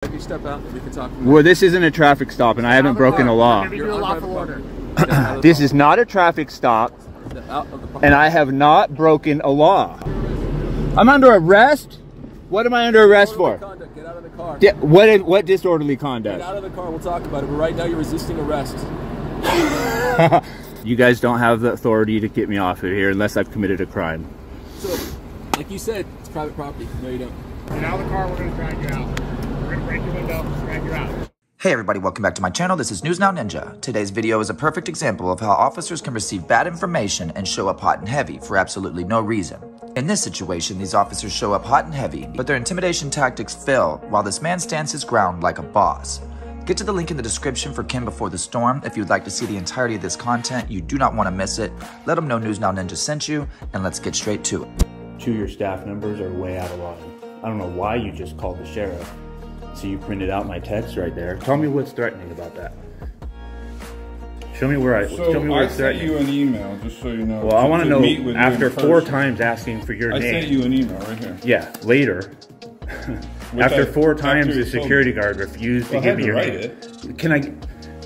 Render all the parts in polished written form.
If you step out, we can talk. Well, this isn't a traffic stop, and I haven't broken a law. This is not a traffic stop, and I have not broken a law. I'm under arrest? What am I under arrest for? Get out of the car. What disorderly conduct? Get out of the car. We'll talk about it. But right now, you're resisting arrest. You guys don't have the authority to get me off of here unless I've committed a crime. So, like you said, it's private property. No, you don't. Get out of the car. We're going to drag you out. We're going to break your window, drag you out. Hey everybody, welcome back to my channel. This is News Now Ninja. Today's video is a perfect example of how officers can receive bad information and show up hot and heavy for absolutely no reason. In this situation, these officers show up hot and heavy, but their intimidation tactics fail while this man stands his ground like a boss. Get to the link in the description for Kim Before the Storm if you'd like to see the entirety of this content. You do not want to miss it. Let them know News Now Ninja sent you, and let's get straight to it. Two of your staff members are way out of line. I don't know why you just called the sheriff. So you printed out my text right there. Tell me what's threatening about that. Show me where it's threatening. I sent you an email, just so you know. Well, I want to know, after 4 times asking for your name. I sent you an email right here. Yeah, later. After 4 times the security guard refused to give me your name. Can I,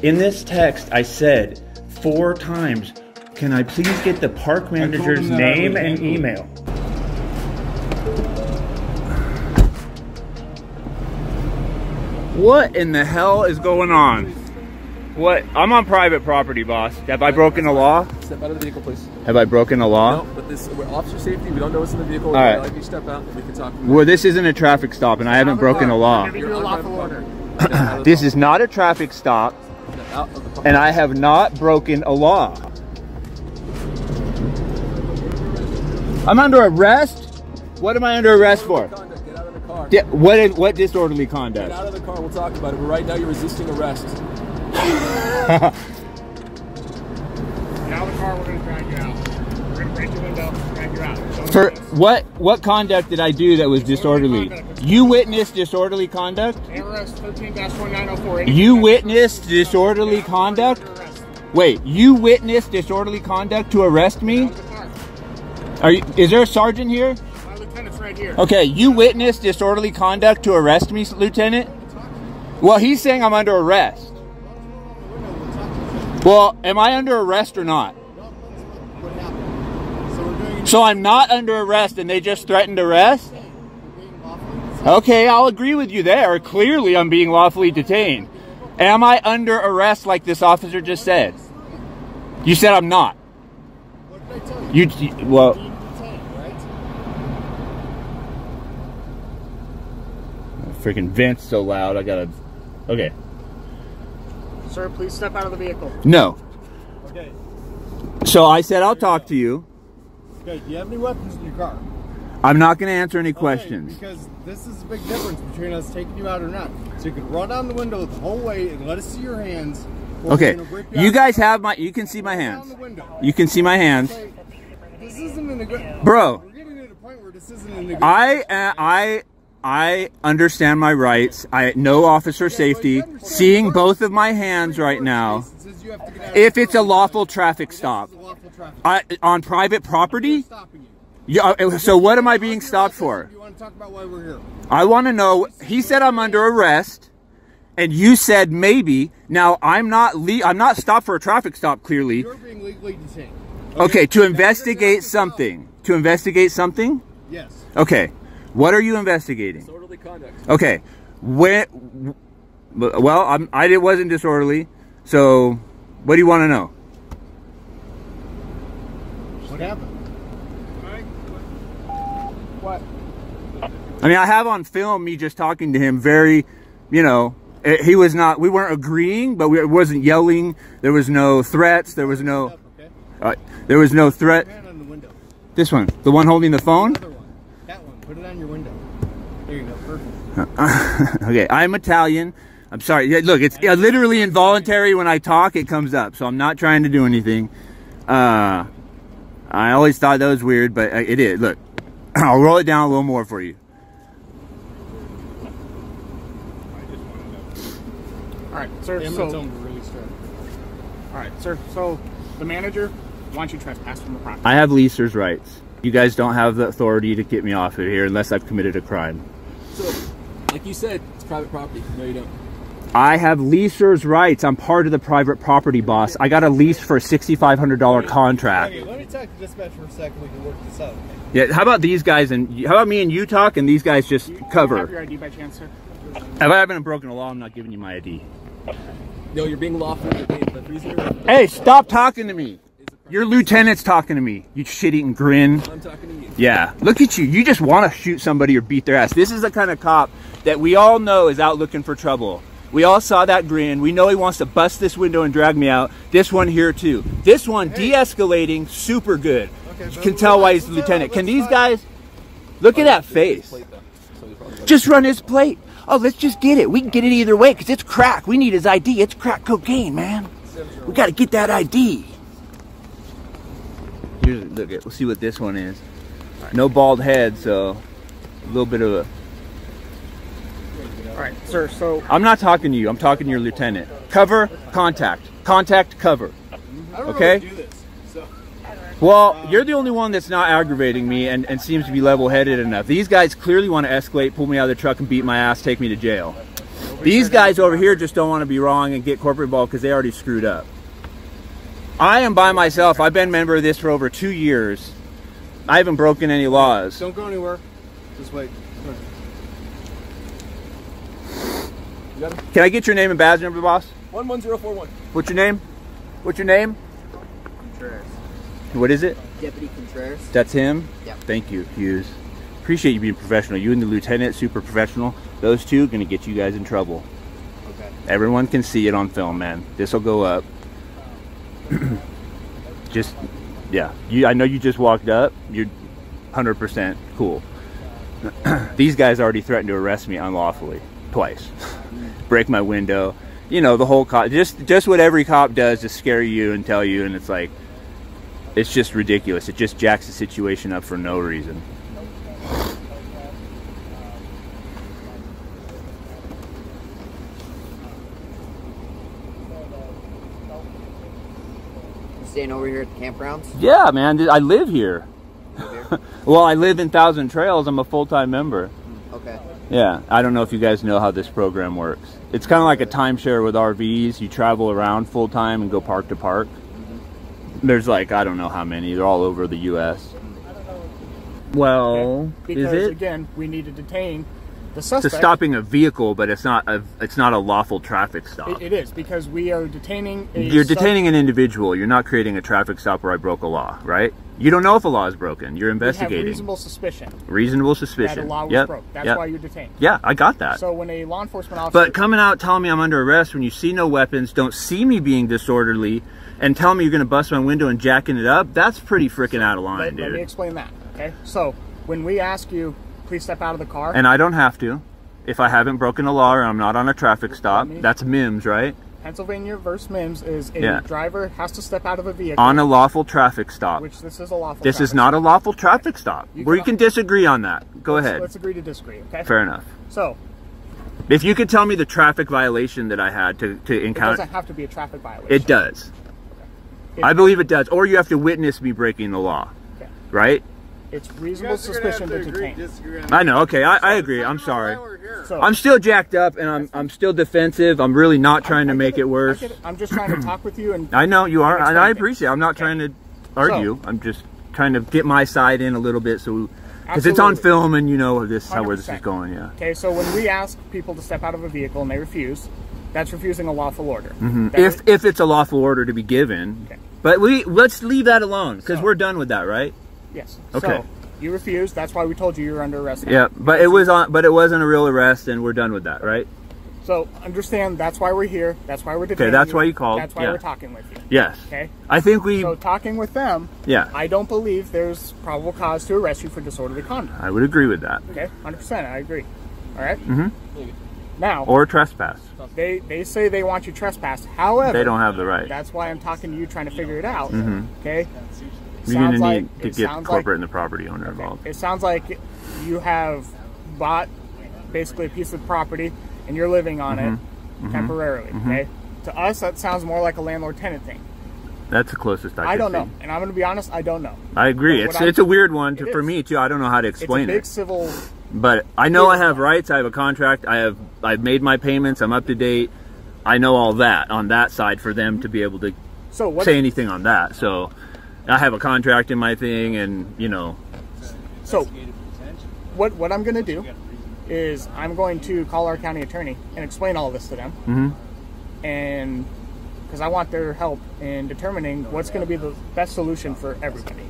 in this text, I said 4 times, can I please get the park manager's name and email? What in the hell is going on? What? I'm on private property, boss. Have I broken a law? Step out of the vehicle, please. Have I broken a law? No, but we're officer safety. We don't know what's in the vehicle. All right. If you step out, we can talk. Well, this isn't a traffic stop, and I haven't broken a law. This is not a traffic stop, and I have not broken a law. I'm under arrest? What am I under arrest for? What disorderly conduct? Get out of the car. We'll talk about it. But right now, you're resisting arrest. Get out of the car. We're going to drag you out. We're going to break your window, drag you out. For what conduct did I do that was disorderly? You witnessed disorderly conduct? Arrest 13-1904. You witnessed disorderly conduct? Wait, you witnessed disorderly conduct to arrest me? Is there a sergeant here? My lieutenant's right here. Okay, you witnessed disorderly conduct to arrest me, Lieutenant? Well, he's saying I'm under arrest. Well, am I under arrest or not? So I'm not under arrest and they just threatened arrest? Okay, I'll agree with you there. Clearly I'm being lawfully detained. Am I under arrest like this officer just said? You said I'm not. Well... Freaking vent's so loud, I gotta... Okay. Sir, please step out of the vehicle. No. Okay. So I said I'll talk to you. Okay, do you have any weapons in your car? I'm not going to answer any questions. Because this is a big difference between us taking you out or not. So you can roll down the window the whole way and let us see your hands. Okay, you guys have my... You can see my hands. You can see my hands. Okay. This isn't in a good... Bro. We're getting to the point where this isn't in a good... I understand my rights. I know officer safety. Seeing both of my hands right now. If it's a lawful traffic stop. On private property? Yeah, so what am I being stopped for? You want to talk about why we're here? I want to know. He said I'm under arrest. And you said maybe. Now, I'm not stopped for a traffic stop, clearly. You're being legally detained. Okay, to investigate something. To investigate something? Yes. Okay. What are you investigating? Disorderly conduct. Okay. Well, it wasn't disorderly. So, what do you want to know? What happened? What? I mean, I have on film me just talking to him very, you know, he was not, we weren't agreeing, but it wasn't yelling. There was no threats. There was no, there was no threat. On the window. This one, the one holding the phone? That one. Put it on your window. There you go. Perfect. Okay, I'm Italian. I'm sorry. Look, it's literally involuntary. When I talk, it comes up. So I'm not trying to do anything. I always thought that was weird, but it is. Look, I'll roll it down a little more for you. All right, sir. All right, sir. So the manager wants you trespass from the property. I have leaser's rights. You guys don't have the authority to get me off of here unless I've committed a crime. So, like you said, it's It's private property. No, you don't. I have leaser's rights. I'm part of the private property, boss. I got a lease for a $6,500 contract. Okay, let me talk to dispatch for a second. We can work this out. Yeah, how about these guys and how about me and you talk and these guys just cover? Have your ID by chance, sir? If I haven't broken a law, I'm not giving you my ID. No, you're being lawfully detained. But reason you're Hey, stop talking to me. Your lieutenant's talking to me. You shit-eating grin. I'm talking to you. Yeah, look at you. You just want to shoot somebody or beat their ass. This is the kind of cop that we all know is out looking for trouble. We all saw that grin. We know he wants to bust this window and drag me out. This one here too. This one de-escalating, super good. Okay, You can tell why he's the lieutenant. Can these guys look at that face? Just run his plate. Oh, let's just get it. We can get it either way because it's crack. We need his ID. It's crack cocaine, man. We got to get that ID. Here's, look at. We'll see what this one is. No bald head, so a little bit of a. All right, sir. So I'm not talking to you. I'm talking to your lieutenant. Cover, contact. Contact, cover. I don't Okay? really do this. So. Well, you're the only one that's not aggravating me and seems to be level-headed enough. These guys clearly want to escalate, pull me out of the truck and beat my ass, take me to jail. These guys over here just don't want to be wrong and get corporate involved because they already screwed up. I am by myself. I've been a member of this for over 2 years. I haven't broken any laws. Don't go anywhere. Just wait. Can I get your name and badge number, boss? 11041. What's your name? What's your name? Contreras. What is it? Deputy Contreras. That's him? Yep. Thank you, Hughes. Appreciate you being professional. You and the lieutenant, super professional. Those two gonna get you guys in trouble. Okay. Everyone can see it on film, man. This will go up. Just, yeah. I know you just walked up. You're 100% cool. These guys already threatened to arrest me unlawfully twice. Break my window. You know, the whole cop. Just what every cop does to scare you and tell you, and it's like, it's just ridiculous. It just jacks the situation up for no reason. Staying over here at the campgrounds? Yeah, man. I live here. Well, I live in Thousand Trails. I'm a full-time member. Okay. Yeah, I don't know if you guys know how this program works. It's kind of like a timeshare with RVs. You travel around full-time and go park to park. There's like, I don't know how many. They're all over the U.S. Well, because is it? again, we need to detain the It's suspect. stopping a vehicle, but it's not a lawful traffic stop. It is because we are detaining a. You're detaining an individual. You're not creating a traffic stop where I broke a law, right? You don't know if a law is broken. You're investigating. We have reasonable suspicion. Reasonable suspicion. That a law was broke. That's why you're detained. Yeah, I got that. So when a law enforcement officer. But coming out telling me I'm under arrest when you see no weapons, don't see me being disorderly, and tell me you're going to bust my window and jacking it up, that's pretty freaking out of line, dude. Let me explain that, okay? So when we ask you, please step out of the car. And I don't have to. If I haven't broken a law or I'm not on a traffic stop, that's MIMS, right? Pennsylvania versus MIMS is a driver has to step out of a vehicle. On a lawful traffic stop. Which this is a lawful This is not a lawful traffic stop. You can disagree on that. Go ahead. Let's agree to disagree, okay? Fair enough. So. If you could tell me the traffic violation that I had to encounter. It doesn't have to be a traffic violation. It does. Okay. I believe it does. Or you have to witness me breaking the law. Okay. Right? It's reasonable suspicion to detain. I know. Okay, I agree. I'm sorry. I'm still jacked up and I'm still defensive. I'm really not trying to make it worse. I'm just trying to talk with you. And I know you are, and I appreciate it. I'm not trying to argue. I'm just trying to get my side in a little bit, so because it's on film and you know where this is going. Yeah. Okay, so when we ask people to step out of a vehicle and they refuse, that's refusing a lawful order. If it's a lawful order to be given, but let's leave that alone because we're done with that, right? Yes. Okay. So you refused. That's why we told you were under arrest. Yeah, but it wasn't a real arrest, and we're done with that, right? So understand that's why we're here. That's why we're detaining. Okay, that's why you called. That's why we're talking with you. Yes. Okay. I think we. So talking with them. Yeah. I don't believe there's probable cause to arrest you for disorderly conduct. I would agree with that. Okay, 100%. I agree. All right. Now. Or trespass. They say they want you trespass. However, they don't have the right. That's why I'm talking to you, trying to figure it out. Okay. You're going to need to get corporate and the property owner involved. It sounds like you have bought basically a piece of property and you're living on it temporarily. Okay. To us, that sounds more like a landlord-tenant thing. That's the closest I don't know, and I'm going to be honest. I don't know. I agree. It's a weird one for me too. I don't know how to explain it. It's a big civil. But I know I have rights. I have a contract. I have I've made my payments. I'm up to date. I know all that on that side for them to be able to say anything on that. So I have a contract in my thing, and you know. So what I'm going to do is I'm going to call our county attorney and explain all this to them. Mm-hmm. And because I want their help in determining what's going to be the best solution for everybody.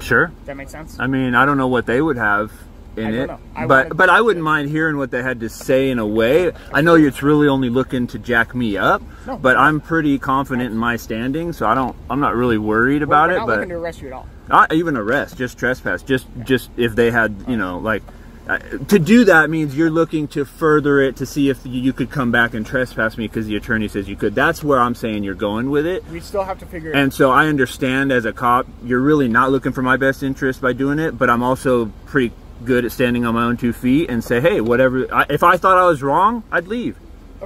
Sure. Does that make sense? I mean, I don't know what they would have in it, but I wouldn't mind hearing what they had to say in a way. I know it's really only looking to jack me up, but I'm pretty confident in my standing, so I'm not really worried about it. We're not looking to arrest you at all. Not even arrest, just trespass. Just if they had, you know, like, to do that means you're looking to further it to see if you could come back and trespass me because the attorney says you could. That's where I'm saying you're going with it. We still have to figure it out. And so I understand as a cop, you're really not looking for my best interest by doing it, but I'm also pretty good at standing on my own 2 feet and say, hey, whatever. If I thought I was wrong, I'd leave.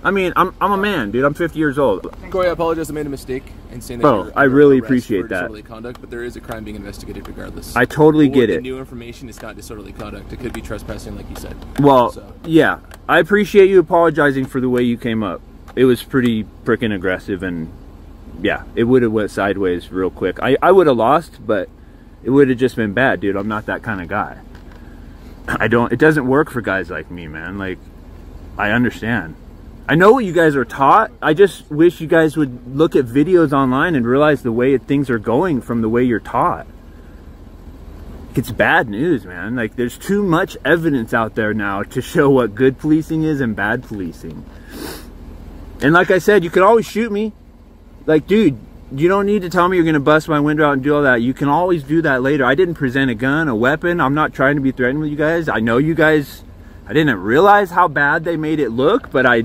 I mean, I'm a man, dude. I'm 50 years old. Corey, I apologize. I made a mistake in saying that. Bro, I really appreciate that. Disorderly conduct, but there is a crime being investigated regardless. I totally get it. New information is not disorderly conduct. It could be trespassing, like you said. Well, yeah, I appreciate you apologizing for the way you came up. It was pretty freaking aggressive, and yeah, it would have went sideways real quick. I would have lost, but it would have just been bad, dude. I'm not that kind of guy. It doesn't work for guys like me, man. Like, I understand. I know what you guys are taught. I just wish you guys would look at videos online and realize the way things are going from the way you're taught. It's bad news, man. Like, there's too much evidence out there now to show what good policing is and bad policing. And like I said, you could always shoot me. Like, dude, you don't need to tell me you're going to bust my window out and do all that. You can always do that later. I didn't present a gun, a weapon. I'm not trying to be threatened with you guys. I know you guys, I didn't realize how bad they made it look, but I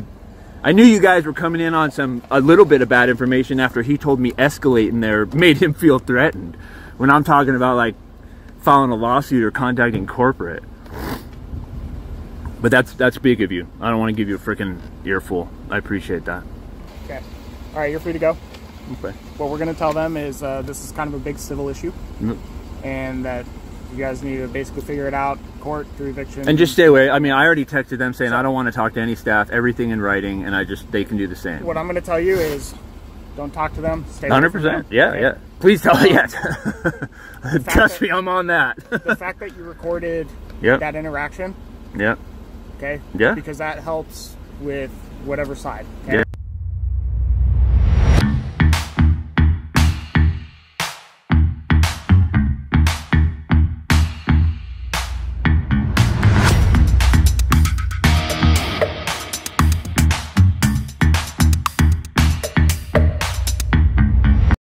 knew you guys were coming in on a little bit of bad information after he told me escalating there made him feel threatened. When I'm talking about, like, filing a lawsuit or contacting corporate. But that's big of you. I don't want to give you a freaking earful. I appreciate that. Okay. All right, you're free to go. Okay. What we're going to tell them is this is kind of a big civil issue. Mm-hmm. And that you guys need to basically figure it out, court, through eviction. And just stay away. I mean, I already texted them saying I don't want to talk to any staff, everything in writing, and they can do the same. What I'm going to tell you is don't talk to them. Stay 100%. Yeah, okay? Yeah. Please tell me yet. Trust me, I'm on that. The fact that you recorded that interaction. Yep. Okay? Yeah. Because that helps with whatever side. Okay?